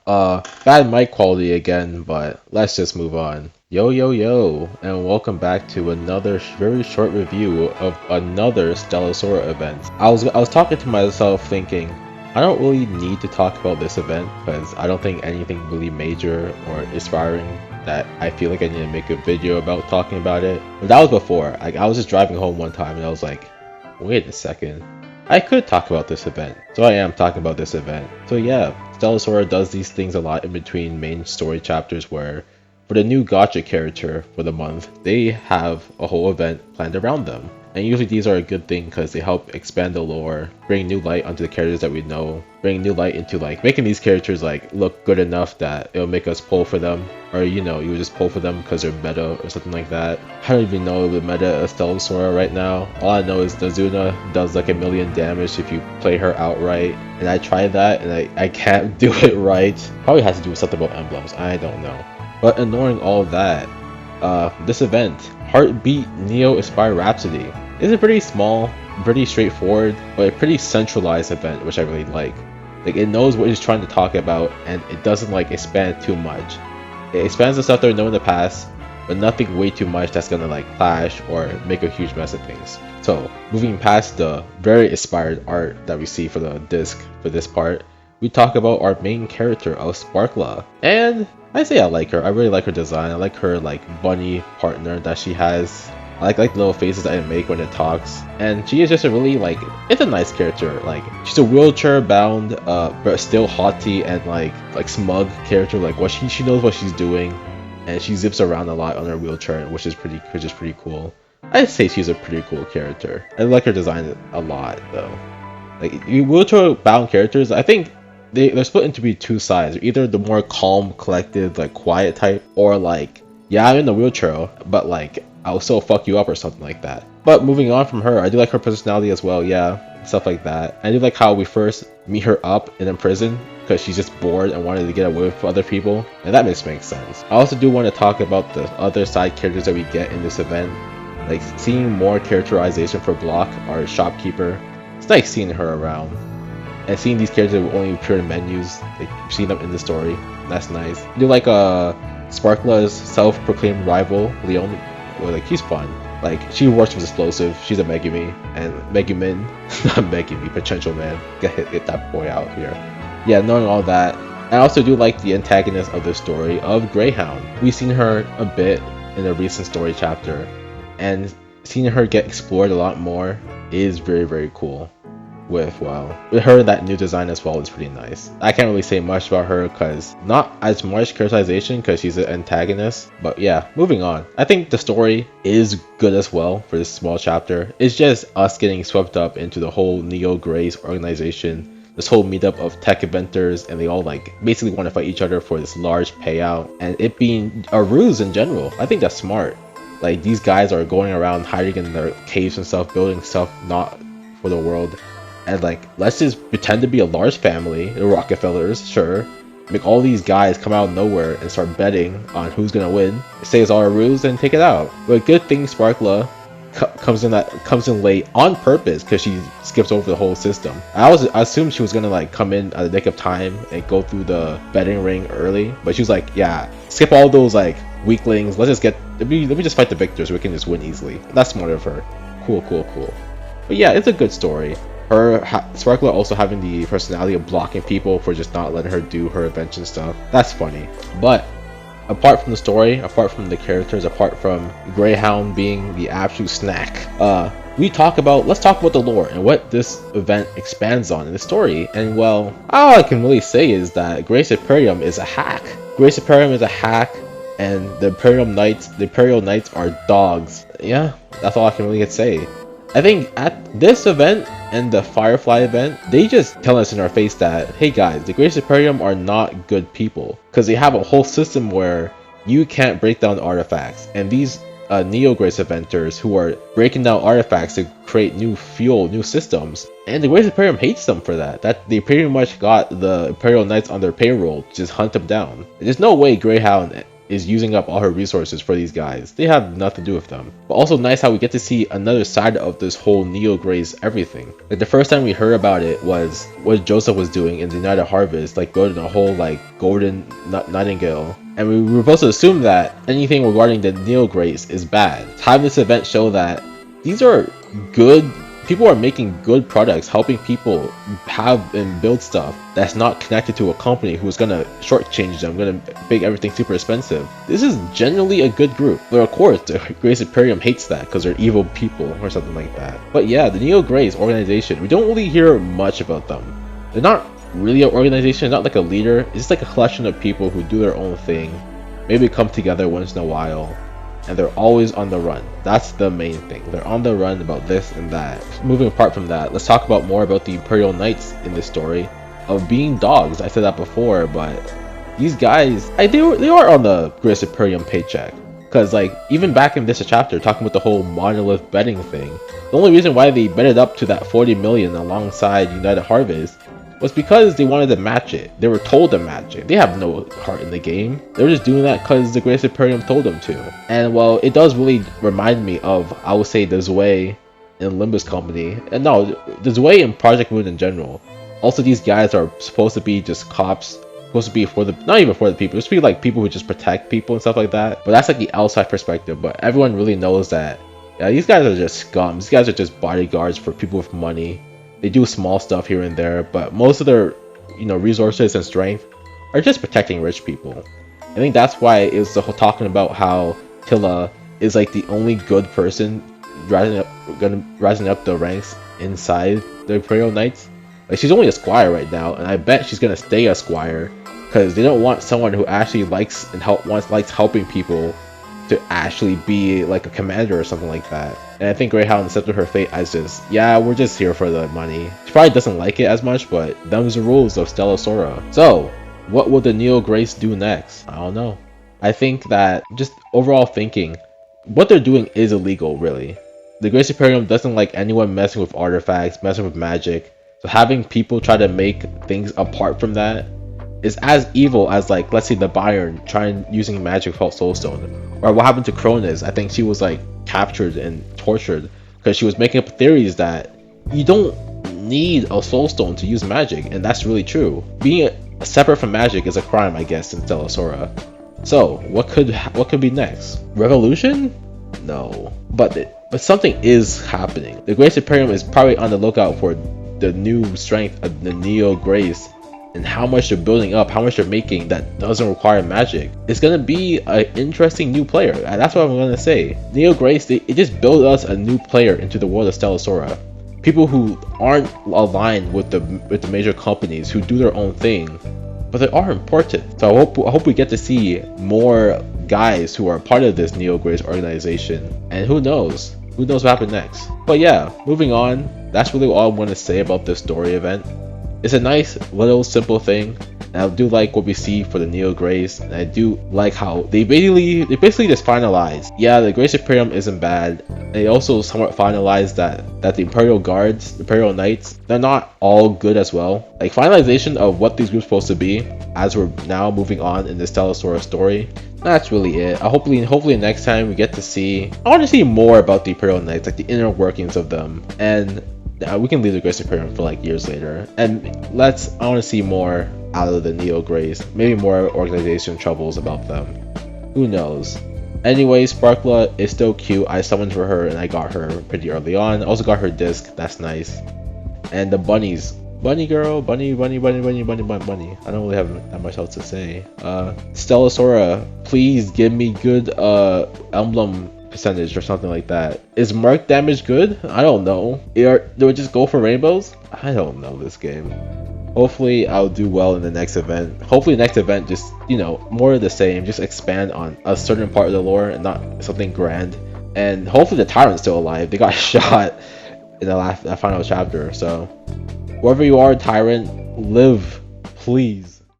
Bad mic quality again, but let's just move on. Yo, yo, yo, and welcome back to another very short review of another Stella Sora event. I was talking to myself thinking, I don't really need to talk about this event because I don't think anything really major or inspiring that I feel like I need to make a video about talking about it. But that was before. I was just driving home one time and I was like, wait a second. I could talk about this event, so I am talking about this event. So yeah, Stella Sora does these things a lot in between main story chapters where, for the new gotcha character for the month, they have a whole event planned around them. And usually these are a good thing because they help expand the lore, bring new light onto the characters that we know, bring new light into like making these characters like look good enough that it'll make us pull for them, or you would just pull for them because they're meta or something like that. I don't even know the meta of Stella Sora right now. All I know is Nazuna does like 1,000,000 damage if you play her outright, and I tried that and I can't do it right. Probably has to do with something about emblems, I don't know. But ignoring all that, this event, Heartbeat Neo Aspire Rhapsody, is a pretty small, pretty straightforward, but a pretty centralized event, which I really like. Like, it knows what it's trying to talk about, and it doesn't like expand too much. It expands the stuff that we know in the past, but nothing way too much that's gonna like clash or make a huge mess of things. So, moving past the very inspired art that we see for the disc for this part, we talk about our main character of Sparkla. And I say I like her. I really like her design. I like her like bunny partner that she has. I like little faces that it make when it talks, and she is just a really like, it's a nice character. Like, she's a wheelchair bound but still haughty and like smug character. Like, what she knows what she's doing, and she zips around a lot on her wheelchair, which is pretty cool. I'd say she's a pretty cool character. I like her design a lot though. Like, wheelchair bound characters, I think they're split into be two sides. Either the more calm, collected, like quiet type, or like, yeah, I'm in the wheelchair, but like I'll still fuck you up or something like that. But moving on from her, I do like her personality as well, yeah, stuff like that. I do like how we first meet her up in a prison because she's just bored and wanted to get away with other people, and that makes sense. I also do want to talk about the other side characters that we get in this event, like seeing more characterization for Block, our shopkeeper. It's nice seeing her around, and seeing these characters that only appear in menus, like you've seen them in the story. That's nice. I do like Sparkla's self-proclaimed rival, Leon. Well, like, he's fun. Like, she works with explosive. She's a Megumi, and Megumin, not Megumi, potential man. Get that boy out here. Yeah, knowing all that, I also do like the antagonist of the story of Greyhound. We've seen her a bit in a recent story chapter, and seeing her get explored a lot more is very, very cool. With her, that new design as well is pretty nice. I can't really say much about her because not as much characterization because she's an antagonist, but yeah, moving on. I think the story is good as well for this small chapter. It's just us getting swept up into the whole Neo Grace organization, this whole meetup of tech inventors, and they all like basically want to fight each other for this large payout, and it being a ruse in general. I think that's smart. Like, these guys are going around hiding in their caves and stuff, building stuff not for the world. And like, let's just pretend to be a large family, the Rockefellers, sure. Make all these guys come out of nowhere and start betting on who's gonna win. Say it's all a ruse and take it out. But good thing Sparkla comes in late on purpose because she skips over the whole system. I assumed she was gonna like come in at the nick of time and go through the betting ring early, but she was like, yeah, skip all those like weaklings. Let me just fight the victors so we can just win easily. That's smart of her. Cool. But yeah, it's a good story. Sparkla also having the personality of blocking people for just not letting her do her adventure stuff. That's funny. But apart from the story, apart from the characters, apart from Greyhound being the absolute snack, let's talk about the lore and what this event expands on in the story. And well, all I can really say is that Grace Imperium is a hack. Grace Imperium is a hack, and the Imperial Knights are dogs. Yeah, that's all I can really say. I think at this event and the Firefly event, they just tell us in our face that, hey guys, the Grace Imperium are not good people, because they have a whole system where you can't break down artifacts, and these Neo Grace inventors who are breaking down artifacts to create new fuel, new systems, and the Grace Imperium hates them for that. That they pretty much got the Imperial Knights on their payroll to just hunt them down. There's no way Greyhound is using up all her resources for these guys. They have nothing to do with them. But also nice how we get to see another side of this whole Neo Grace everything. Like the first time we heard about it was what Joseph was doing in the United Harvest, like building a whole like golden nightingale. And we were supposed to assume that anything regarding the Neo Grace is bad. Having this event show that these are good people are making good products, helping people have and build stuff that's not connected to a company who's gonna shortchange them, gonna make everything super expensive. This is generally a good group. But of course, the Grace Imperium hates that because they're evil people or something like that. But yeah, the Neo Grace organization, we don't really hear much about them. They're not really an organization, not like a leader. It's just like a collection of people who do their own thing, maybe come together once in a while. And they're always on the run. That's the main thing. They're on the run about this and that. Moving apart from that, let's talk about more about the Imperial Knights in this story of being dogs. I said that before, but these guys, they are on the Grace Imperium paycheck. Because like even back in this chapter, talking about the whole monolith betting thing, the only reason why they betted up to that 40 million alongside United Harvest was because they wanted to match it. They were told to match it. They have no heart in the game. They're just doing that because the Grace Imperium told them to. And well, it does really remind me of, I would say, the Zwei in Limbus Company. And no, the Zwei in Project Moon in general. Also, these guys are supposed to be just cops. Supposed to be for the, not even for the people. It's supposed to be like people who just protect people and stuff like that. But that's like the outside perspective. But everyone really knows that, yeah, these guys are just scum. These guys are just bodyguards for people with money. They do small stuff here and there, but most of their, resources and strength are just protecting rich people. I think that's why it was the whole talking about how Tilla is like the only good person rising up the ranks inside the Imperial Knights. Like she's only a squire right now, and I bet she's gonna stay a squire because they don't want someone who actually likes helping people to actually be like a commander or something like that. And I think Greyhound accepted her fate as just, yeah, we're just here for the money. She probably doesn't like it as much, but them's the rules of Stella Sora. So, what will the Neo Grace do next? I don't know. I think that, just overall thinking, what they're doing is illegal, really. The Grace Imperium doesn't like anyone messing with artifacts, messing with magic. So having people try to make things apart from that is as evil as, like, let's say the Bayern trying using magic without soulstone. Or what happened to Cronus? I think she was like captured and tortured because she was making up theories that you don't need a soulstone to use magic, and that's really true. Being separate from magic is a crime, I guess, in Stella Sora. So what could be next? Revolution? No, but something is happening. The Grace Imperium is probably on the lookout for the new strength of the Neo Grace. And how much they're building up, how much they're making that doesn't require magic. It's gonna be an interesting new player, and that's what I'm gonna say. Neo Grace, it just built us a new player into the world of Stella Sora. People who aren't aligned with the major companies, who do their own thing, but they are important. So I hope we get to see more guys who are part of this Neo Grace organization. And who knows what happened next. But yeah, moving on. That's really all I'm gonna say about this story event. It's a nice little simple thing, and I do like what we see for the Neo Grace, and I do like how they basically just finalized. Yeah, the Grace Imperium isn't bad. They also somewhat finalized that the Imperial Guards, the Imperial Knights, they're not all good as well. Like finalization of what these groups are supposed to be as we're now moving on in the Stella Sora story. That's really it. Hopefully next time we get to see. I want to see more about the Imperial Knights, like the inner workings of them, and we can leave the Grace Imperium for like years later. And I want to see more out of the Neo Grace. Maybe more organization troubles about them. Who knows? Anyway, Sparkla is still cute. I summoned for her and I got her pretty early on. Also got her disc. That's nice. And the bunnies. Bunny girl, bunny. I don't really have that much else to say. Stella Sora, please give me good emblem percentage or something like that. Is mark damage good? I don't know. Do it just go for rainbows? I don't know this game. Hopefully I'll do well in the next event. Hopefully the next event just, more of the same. Just expand on a certain part of the lore and not something grand. And hopefully the Tyrant's still alive. They got shot in the final chapter. So whoever you are, Tyrant, live, please.